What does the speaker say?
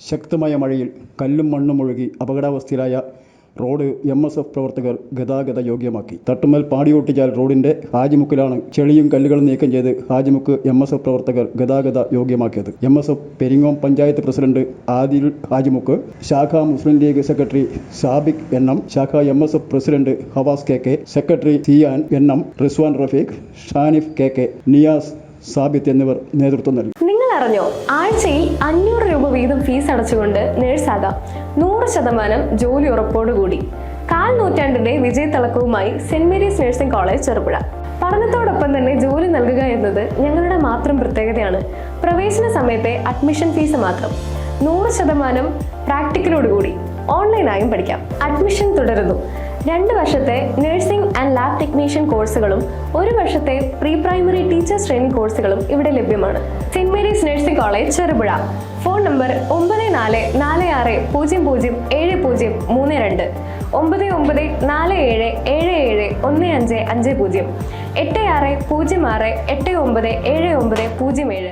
ശക്തമായ മഴയിൽ കല്ലും മണ്ണും ഒഴുകി അപകടാവസ്ഥയിലായ റോഡ് MSF പ്രവർത്തകർ ഗതാഗത യോഗ്യമാക്കി. തട്ടുമ്മൽ പാടിയൊട്ടിച്ചാൽ റോഡിന്റെ ഹാജിമുക്കിലാണ് ചെളിയും കല്ലുകളും നീക്കം ചെയ്ത് ഹാജിമുക്ക് MSF പ്രവർത്തകർ ഗതാഗത യോഗ്യമാക്കിയത്. MSF പെരിങ്ങോം പഞ്ചായത്ത് പ്രസിഡന്റ് ആദിൽ ഹാജിമുക്ക്, ശാഖ മുസ്ലിം ലീഗ് സെക്രട്ടറി സാബിക് NM, ശാഖ MSF പ്രസിഡന്റ് ഹവാസ് KK, സെക്രട്ടറി സിയാൻ NM, റിസ്വാൻ റഫീഖ്, ഷാനിഫ് KK, നിയാസ് സാബിത്ത് എന്നിവർ നേതൃത്വം നൽകി. നിങ്ങൾ അറിഞ്ഞോ, ആഴ്ചയിൽ 500 രൂപ വീതം ഫീസ് അടച്ചുകൊണ്ട് നേഴ്സാകാം. 100% ജോലി ഉറപ്പോടുകൂടി. 1/4 നൂറ്റാണ്ടിന്റെ വിജയത്തിളക്കവുമായി saint Mary's nursing college Cherupuzha. പഠനത്തോടൊപ്പം തന്നെ ജോലി നൽകുക എന്നത് ഞങ്ങളുടെ മാത്രം പ്രത്യേകതയാണ്. പ്രവേശന സമയത്തെ അഡ്മിഷൻ ഫീസ് മാത്രം. 100% പ്രാക്ടിക്കലോടുകൂടി ഓൺലൈനായും പഠിക്കാം. അഡ്മിഷൻ തുടരുന്നു. 2 വർഷത്തെ നഴ്സിംഗ് ആൻഡ് ലാബ് ടെക്നീഷ്യൻ കോഴ്സുകളും 1 വർഷത്തെ പ്രീ പ്രൈമറി ടീച്ചേഴ്സ് ട്രെയിനിങ് കോഴ്സുകളും ഇവിടെ ലഭ്യമാണ്. Saint Mary's nursing college Cherupuzha. Phone number 9446007032, 9947771550, 8606897970.